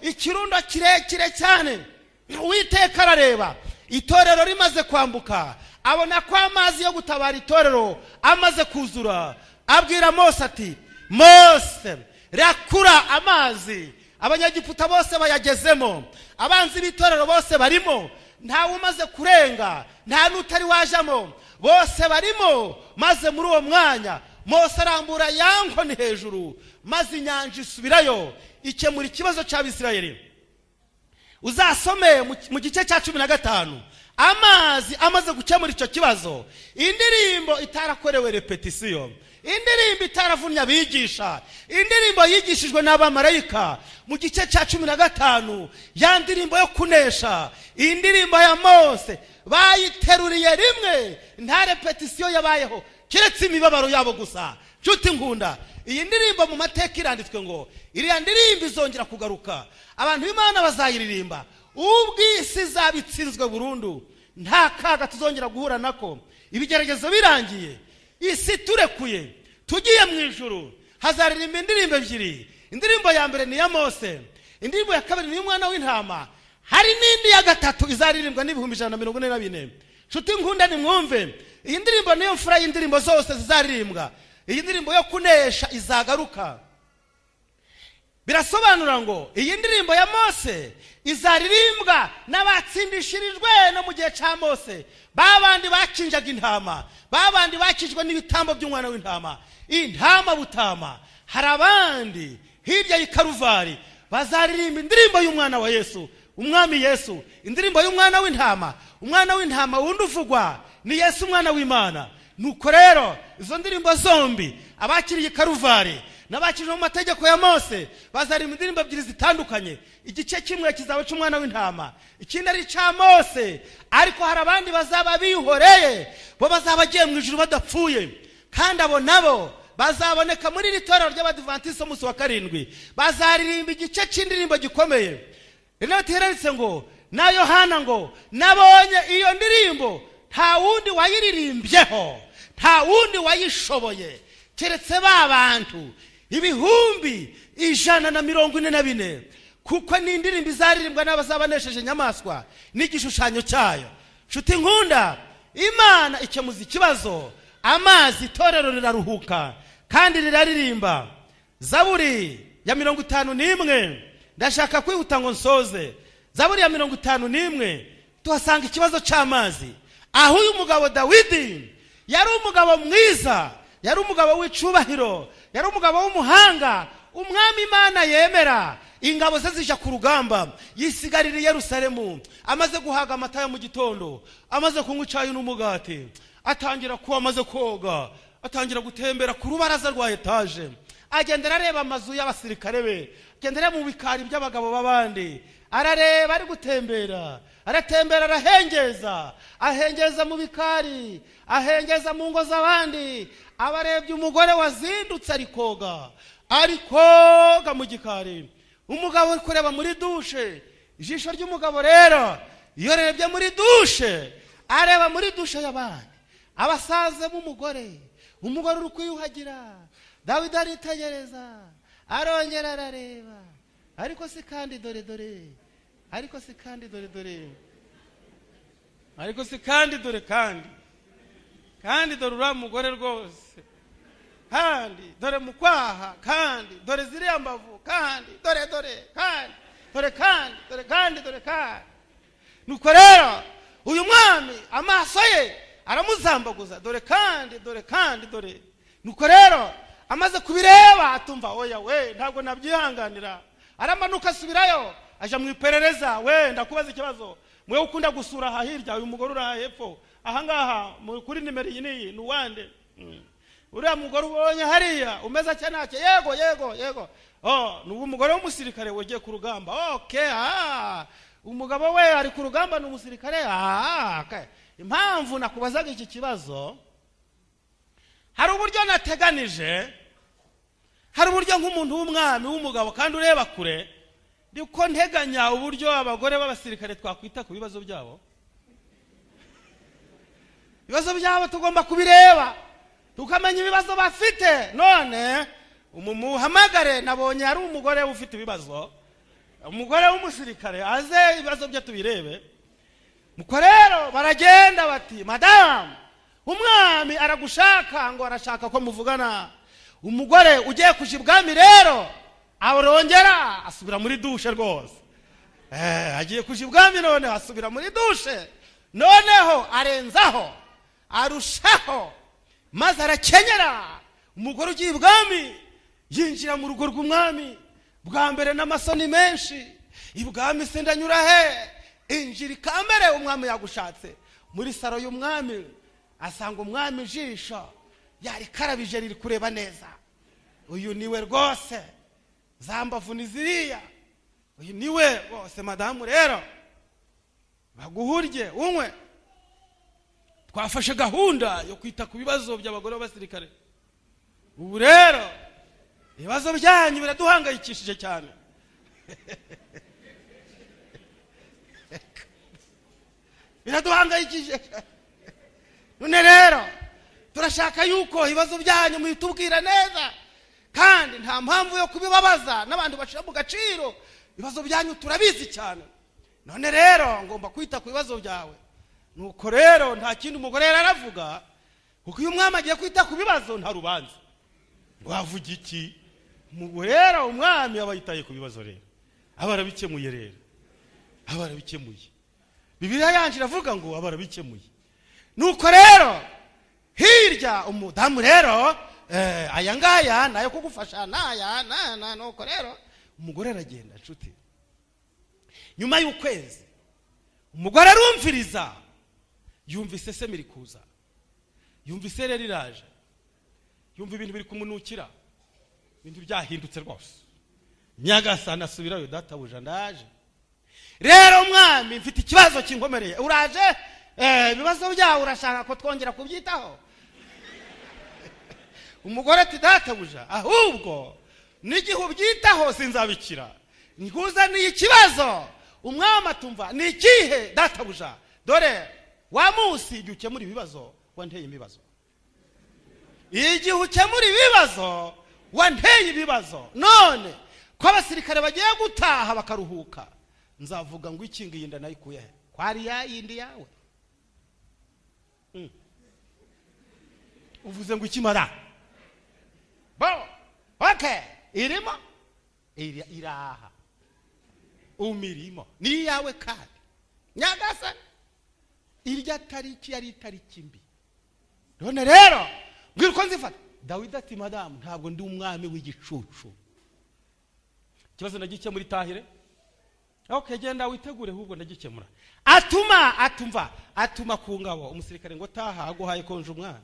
ikirundo kirekire cyane Uwiteka arareba itorero rimaze kwambuka abona ko amazi yo gutabara itorero amaze kuzura abwira Mose ati Mose rakura amazi abanyegiputa bose bayagezemo abanzi b'itorero bose barimo nta umaze kurenga nta n'utari wajamo bose barimo maze muri uwo mwanya Mose arambura yankoni hejuru maze inyanja isubirayo ikemura ikibazo cy'Abisirayeli uzasome mu gice cya 15 amazi amaze gukemura icyo kibazo indirimbo itarakorewe repetition indirimbo itaravunya abigisha indirimbo yigishijwe n'abamarayika mu gice cya 15 ya ndirimbo yo kunesha indirimbo ya Mose bayiteruriye rimwe nta repetition yabayeho kiretse imibabaro yabo gusa nshuti nkunda iyi ndirimbo mu mateka iranditswe ngo iriya ndirimbo izongera kugaruka abantu b'Imana bazayiririmba ubwisi zabitsinzwe burundu nta kaga tuzongera guhura nako ibigeragezo birangiye isi turekuye tugiye mu ijuru hazaririmba indirimbo ebyiri indirimbo ya mbere ni ya Mose indirimbo ya kabiri ni y'umwana w'intama hari n'indi ya gatatu izaririmbwa n'ibihumbi 144 nshuti nkunda ni mwumve iyi ndirimbo niyo mfura y'indirimbo zose zizaririmbwa iyi ndirimbo yo kunesha izagaruka birasobanura ngo iyi ndirimbo ya Mose izaririmbwa n'abatsindishirijwe no mu gihe cya Mose, babandi bakinjaga intama, babandi bakijwe n'ibitambo by'umwana w'intama, intama butama. Hari abandi hirya y'Ikaruvari bazaririmba indirimbo y'umwana wa Yesu, umwami Yesu, indirimbo y'umwana w'intama. Umwana w'intama wundi uvugwa ni Yesu umwana w'Imana. Nuko rero izo ndirimbo zombi, abakiriye Ikaruvari n'abakijwe mu mategeko ya Mose, bazaririmba indirimbo ebyiri zitandukanye. Igice kimwe kizaba cy'umwana w'intama, ikindi ari cya Mose. Ariko hari abandi bazaba bihoreye, bo bazaba bagiye mu ijuru badapfuye, kandi abo nabo bazaboneka muri iri torero ry'Abadiventiste umunsi wa karindwi. Bazaririmba igice cy'indirimbo gikomeye. Rero teretse ngo na Yohana ngo nabonye iyo ndirimbo nta wundi wayiririmbyeho, nta wundi wayishoboye keretse ba bantu 144,000, kuko ni indirimbo izaririmbwa n'abazabanesheje nyamaswa n'igishushanyo cyayo. Nshuti nkunda, Imana ikemuza ikibazo, Amazi itorero riraruhuka kandi riraririmba. Zaburi ya 51, ndashaka kwihuta ngo nsoze. Zaburi ya 51 tuhasanga ikibazo cy'amazi. Aho uyu mugabo Dawidi yari umugabo mwiza, yari umugabo w'icubahiro, yari umugabo w'umuhanga, umwami Imana yemera. Ingabo ze zija ku rugamba, yisigarira Yerusalemu, amaze guhaga amata ya mu gitondo, amaze kunywa icyayi n'umugati, atangira kuba amaze koga, atangira gutembera ku rubaraza rwa etaje, agendera areba amazu y'abasirikare be, agendera mu bikari by'abagabo babandi, arareba ari gutembera, aratembera arahengeza, ahengeza mu bikari, ahengeza mu ngo z'abandi. Abarebye umugore wazindutse ari koga mu gikari, umugabo uri kureba muri dushe. Ijisho ry'umugabo rero iyo rebye muri dushe, areba muri dushe y'abandi, abasaze b'umugore, umugore uri kwiyuhagira. Dawidi aritegereza, arongera arareba, ariko si kandi dore dore, ariko si kandi dore dore, ariko si kandi dore kandi dore uriya mugore rwose, kandi dore mu kwaha, kandi dore ziriya mbavu, kandi dore kandi dore kandi dore kandi dore kandi. Nuko rero uyu mwami amaso ye aramuzambaguza, dore kandi dore kandi dore. Nuko rero amaze kubireba atumva, oya we ntabwo nabyihanganira, aramanuka asubirayo, aja mu iperereza. We ndakubaza ikibazo, mwe ukunda gusura aha hirya, uyu mugore uri aha hepfo aha ngaha kuri nimero iyi niyi ni uwande? Uriya mugore ubonye hariya umeze cyanake? Yego. Ni umugore w'umusirikare wagiye ku rugamba. Okay, umugabo we ari ku rugamba, ni umusirikare. Okay. Impamvu nakubazaga iki kibazo, hari uburyo nateganije, hari uburyo nk'umuntu w'umwami w'umugabo kandi ureba kure, ndiko nteganya uburyo abagore b'abasirikare twakwita ku bibazo byabo. Ibibazo byabo tugomba kubireba, tukamenya ibibazo bafite. None umuhamagare, nabonye hari umugore ufite ibibazo, umugore w'umusirikare, aze ibibazo bye tubirebe. Muko rero baragenda bati, madamu umwami aragushaka, ngo arashaka ko muvugana. Umugore ugiye kuja ibwami rero arongera asubira muri dushe rwose. Agiye kuja ibwami none asubira muri dushe, noneho arenzaho, arushaho, maze arakenyera. Umugore ugiye ibwami yinjira mu rugo rw'umwami bwa mbere n'amasoni menshi. Ibwami se ndanyura he? Injira ikambere, umwami yagushatse. Muri saro y'umwami asanga umwami ijisho yarikarabije riri kureba neza. Uyu niwe rwose, zambavu ni ziriya, uyu niwe rwose. Madamu rero baguhurye unywe, twafashe gahunda yo kwita ku bibazo by'abagore b'abasirikare. Ubu rero ibibazo byanyu biraduhangayikishije cyane. Biraduhangayikishije. None rero turashaka yuko ibibazo byanyu mwitubwira neza, kandi nta mpamvu yo kubibabaza n'abandi bashira mu gaciro. Ibibazo byanyu turabizi cyane. None rero ngomba kwita ku bibazo byawe. Nuko rero nta kindi umugore yaravuga, kuko uyu mwami agiye kwita ku bibazo, nta rubanza. Wavuga iki? mu rero umwami abayitaye ku bibazo rero abarabikemuye rero abarabikemuye Bibiliya yanje iravuga ngo abarabikemuye nuko rero hirya umudamu rero aya ngaya nayo kugufasha naya nuko rero umugore aragenda nshuti nyuma y'ukwezi umugore arumviriza yumvise se mirikuza yumvise rero iraje yumva ibintu biri kumunukira ibintu byahindutse rwose Nyagasani asubirayo databuja ndaje rero umwami mfite ikibazo kinkomereye uraje ibibazo byawe urashaka ko twongera kubyitaho umugore ati databuja ahubwo n'igihe ubyitaho sinzabikira nkuzaniye ikibazo umwami atumva ni ikihe databuja dore wa munsi igihe ukemura ibibazo wanteye ibibazo igihe ukemura ibibazo wanteye ibibazo none ko abasirikare bagiye gutaha bakaruhuka nzavuga ngo iki ngiyi nda nayikuye he kwari yindi yawe uvuze ngo ikimara bo okay irimo iraha umirimo ni yawe kandi Nyagasani irya tariki yari tariki mbi none rero mbwira uko nzifata Dawidi ati madamu ntabwo ndi umwami w'igicucu kibazo ndagikemura itahire okay genda witegure ahubwo ndagikemura atuma ku ngabo umusirikare ngo taha aguhaye konje umwana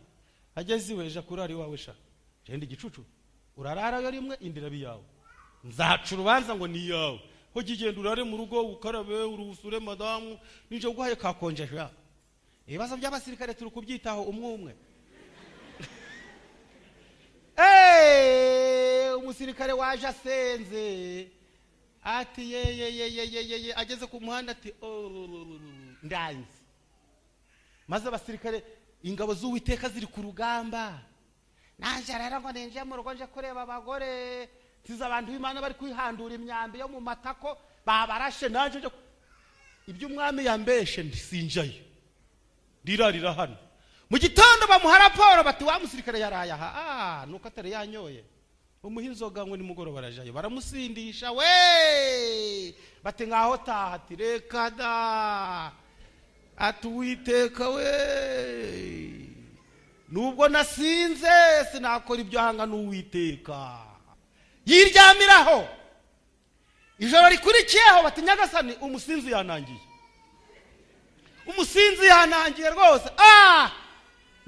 ageze iwe ejo kurari wawe sha ndi igicucu urarara yo rimwe indira biyawe nzaca urubanza ngo ni yawe ho gigenda urare mu rugo ukarabe urusure madamu nije uguhaye kakonje sha ibibazo by'abasirikare turi kubyitaho umwe umusirikare waje asenze ati ye ageze ku muhanda ati ndanze maze abasirikare ingabo z'Uwiteka ziri ku rugamba naje rero ngo ninje mu rugo nje kureba abagore tiza abantu b'Imana bari kwihandura imyambi yo mu matako babarashe naje ibyo umwami yambeshe ndisinjaye ndirarira hano mu gitondo bamuha raporo bati wa musirikare yaraye aha nuko atari yanyoye umuhinzoga ngo ni mugoro barajayo baramusindisha we bati ngaho taha ati reka da atuwiteka we nubwo nasinze sinakora ibyo hanga n'Uwiteka yiryamiraho ijoro rikurikiyeho bati Nyagasani umusinzi yanangiye rwose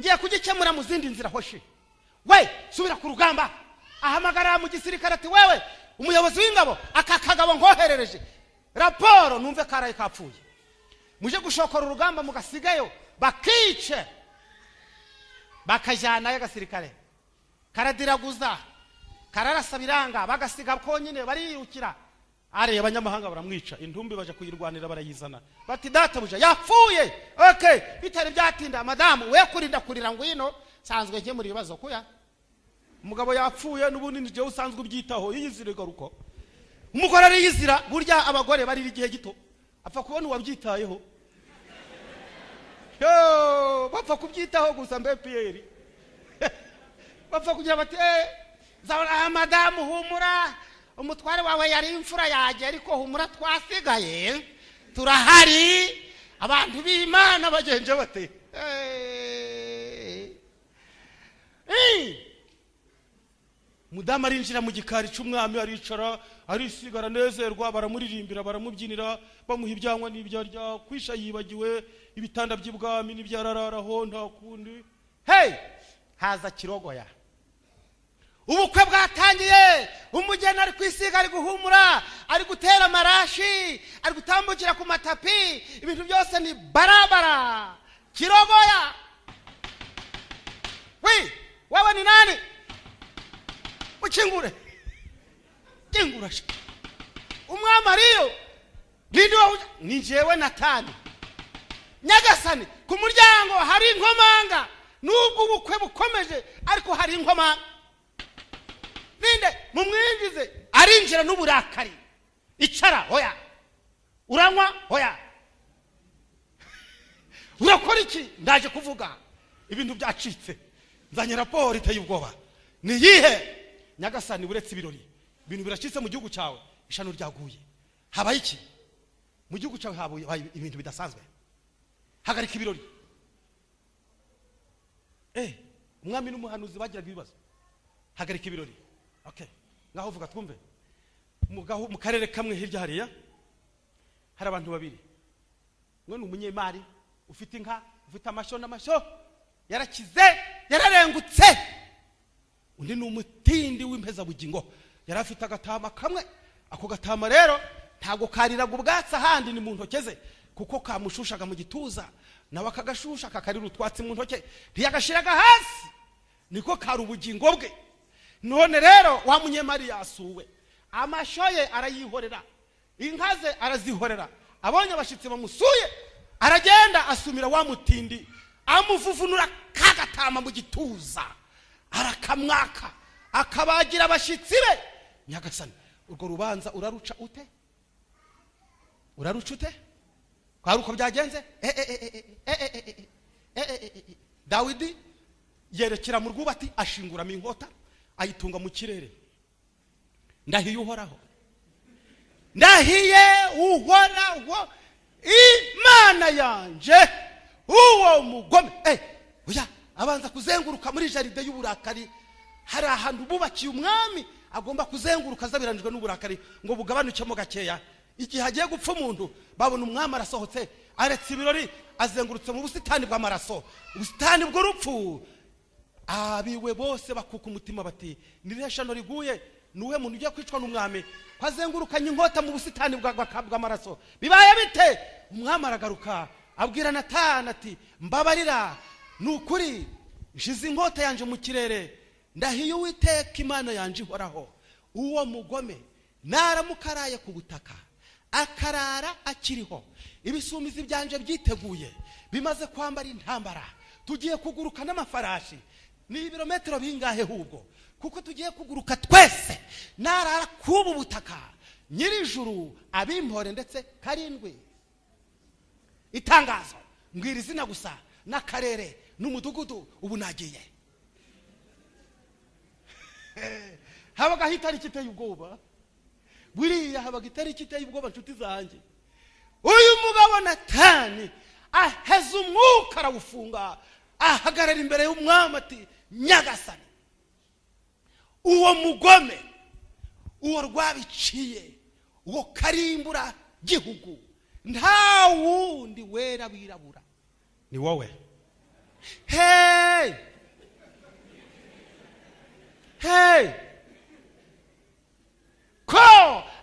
ngiye kugikemura mu zindi nzira hoshe we subira ku rugamba ahamagara mu gisirikare ati wewe umuyobozi w'ingabo aka kagabo ngoherereje raporo numve karaye kapfuye muje gushokora urugamba mugasigayo bakice bakajana y'agasirikare karadiraguza kararasa biranga bagasiga ko nyine bariyukira are abanyamahanga baramwica intumbi baje kuyirwanira barayizana bati databuja yapfuye okay bitari byatinda madamu we kurinda kurira ngo ino sanzwe nke muri bibazo kuya umugabo yapfuye n'ubundi nije usanzwe ubyitaho yizire garuko umugore ari yizira burya abagore bari igihe gito apfa kubona uwabyitayeho bapfa kubyitaho gusa mbe Pierre bapfa kugira bati zaura madamu humura umutware wawe yari imfura yaje ariko humura twasigaye turahari abantu b'Imana bagenje bate mudamu arinjira mu gikari cy'umwami aricara arisigara nezerwa baramuririmbira baramubyinira bamuha ibyangwa n'ibyarya kwisha yibagiwe ibitanda by'ibwami n'ibyarararaho nta kundi haza kirogoya ubukwe bwatangiye umugeni ari kwisiga ari guhumura ari gutera amarashi ari gutambukira ku matapi ibintu byose ni barabara kirogoya wewe ni nani ukingure kingura umwami ariyo ni jewe Natani Nyagasani ku muryango hari inkomanga nubwo ubukwe bukomeje ariko hari inkomanga ninde mumwinjize arinjira n'uburakari icara hoya uranywa hoya urakora iki ndaje kuvuga ibintu byacitse nzanye raporo iteye ubwoba ni yihe nyagasani buretse ibirori ibintu biracitse mu gihugu cyawe ishano ryaguye habaye iki mu gihugu cyawe habaye ibintu bidasanzwe hagarika ibirori umwami n'umuhanuzi bagiraga ibibazo hagarika ibirori okay ngaho vuga twumve mu karere kamwe hirya hariya hari abantu babiri mwe n'umunyemari ufite inka ufite amasho n'amasho yarakize yararengutse undi n'umutindi w'impeza bugingo yarafite agatama kamwe ako gatama rero ntago kariraga ubwatsi ahandi ni mu ntokeze kuko kamushushaga mu gituza nawe akagashusha kakarira utwatsi mu ntoke ntiyagashiraga hasi niko kari ubugingo bwe none rero wa munyemari yasuwe amashoye arayihorera inkaze arazihorera abonye abashitsi bamusuye aragenda asumira wa mutindi amuvuvunura kagatama mu gituza arakamwaka akabagira abashitsi be nyagasani urwo rubanza uraruca ute kwari uko byagenze Dawidi yerekera mu rwubati ashinguramo inkota ayitunga mu kirere ndahiye uhoraho Imana yanje uwo mugome oya abanza kuzenguruka muri jaride y'uburakari hari ahantu bubakiye umwami agomba kuzenguruka zabiranijwe n'uburakari ngo bugabanukemo gakeya igihe hagiye gupfa umuntu babona umwami arasohotse aretse ibirori azengurutse mu busitani bw'amaraso ubusitani bw'urupfu abiwe bose bakuka umutima bati nireshano riguye nuwe muntu ugiye kwicwa n'umwami kwazengurukanye inkota mu busitani bw'amaraso bibaye bite umwami aragaruka abwira Natani ati mbabarira nukuri nshize inkota yanje mu kirere ndahiye Uwiteka Imana yanje ihoraho uwo mugome naramukaraye ku butaka akarara akiriho ibisumizi byanje byiteguye bimaze kwambara intambara tugiye kuguruka n'amafarashi ni ibirometero bingahe hubwo kuko tugiye kuguruka twese narara kubu butaka nyirijuru abimpore ndetse karindwi itangazo mbwira izina gusa n'akarere n'umudugudu ubu nagiye habaga hitari kiteye ubwoba buriya habaga itari kiteye ubwoba nshuti zanjye uyu mugabo Natani aheza umwuka arawufunga ahagarara imbere y'umwami ati nyagasani uwo mugome uwo rwabiciye uwo karimbura gihugu nta wundi wera wirabura ni wowe hey ko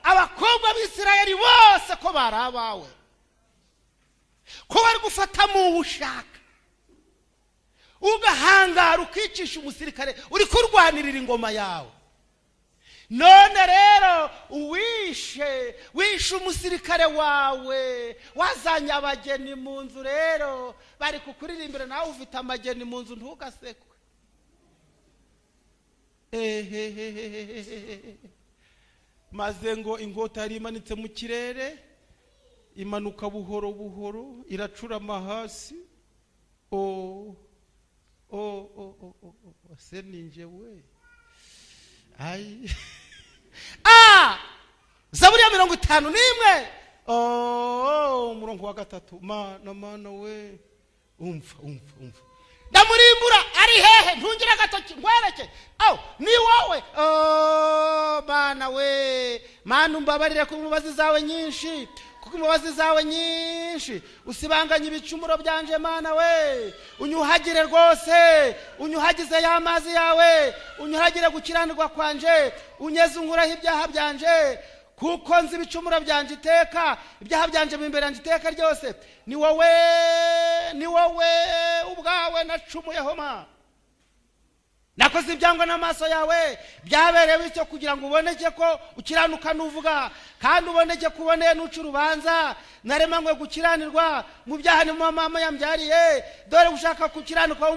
abakobwa b'Isirayeli bose ko barabawe ko bari gufata mu ushaka ugahangara ukicisha umusirikare uri kurwanirira ingoma yawe none rero wishe umusirikare wawe wazanye abageni mu nzu rero bari kukuririmbira nawe ufite amageni mu nzu ntugasekwe maze ngo inkota yari imanitse mu kirere imanuka buhoro buhoro iracurama hasi se ninje we Zaburi ya 51 umurongo wa 3 mana we umva ndamurimbura ari hehe ntungira gatoki ngwereke ni wowe bana we mana umbabarire ku mubazi zawe nyinshi kuko umubazi zawe nyinshi usibanganye ibicumuro byanje mana we unyuhagire rwose unyuhagize ya mazi yawe unyuhagire gukiranirwa kwanje unyeze unkuraho ibyaha byanje kuko nzi ibicumuro byanje iteka ibyaha byanje bimbere yanje iteka ryose ni wowe ubwawe nacumuyeho ma nakoze ibyangwa n'amaso yawe byabereye bityo kugira ngo uboneke ko ukiranuka nuvuga kandi uboneke kuboneye n'uca urubanza naremanywe gukiranirwa mu byaha ni mama yambyariye dore gushaka gukiranuka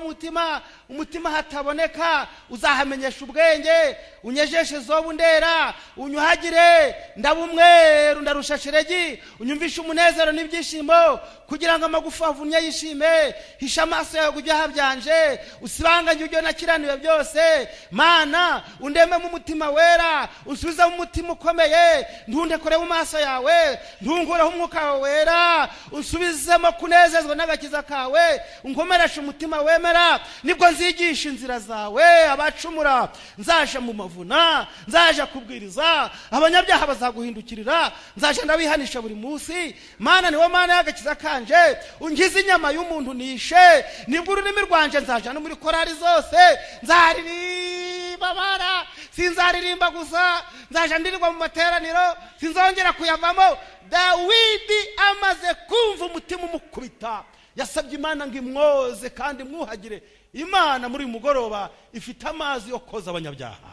umutima hataboneka uzahamenyesha ubwenge unyejeshe zobu ndera unyuhagire ndabumweru ndarushashiregi unyumvishe umunezero n'ibyishimo kugira ngo amagufa avunye yishime hisha amaso yawe ku byaha byanje usibanganye ibyo nakiraniwe byose. Mana undeme mu mutima wera, unsubiza mu mutima ukomeye, ntundekore mu maso yawe, ntungureho umwuka wawe wera, unsubizemo kunezezwa n'agakiza kawe, unkomereshe umutima wemera, nibwo nzigisha inzira zawe. Abacumura nzaje mu mavuna, nzaje kubwiriza, abanyabyaha bazaguhindukirira, nzaje ndabihanisha buri munsi. Mana niwe Mana y'agakiza kanje, ungize inyama y'umuntu nishe, nibwo ururimi rwanje nzaje no muri korari zose, nzaririmba bara, sinzaririmba gusa, nzaje ndirirwa mu materaniro, sinzongera kuyavamo. Dawidi amaze kumva umutima umukubita, yasabye Imana ngo imwoze kandi mwuhagire. Imana muri mugoroba ifite amazi yo koza abanyabyaha.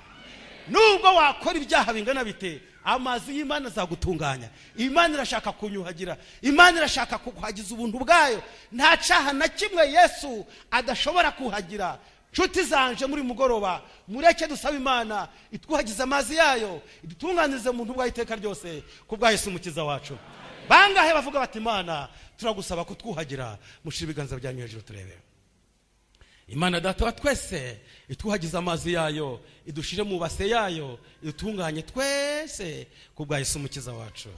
Nubwo wakora ibyaha bingana bite, amazi y'Imana azagutunganya. Imana irashaka kunyuhagira, Imana irashaka kuguhagiza ubuntu bwayo. Nta cyaha na kimwe Yesu adashobora kuhagira. Nshuti zanje muri mugoroba, mureke dusaba Imana itwuhagiza amazi yayo, idutunganize umuntu bwa iteka ryose kubwa Yesu umukiza wacu. Bangahe bavuga bati Imana turagusaba kutwuhagira? Mushira ibiganza byanyu hejuru turebe. Imana Data wa twese itwuhagiza amazi yayo, idushire mu base yayo, idutunganye twese kubwa Yesu umukiza wacu.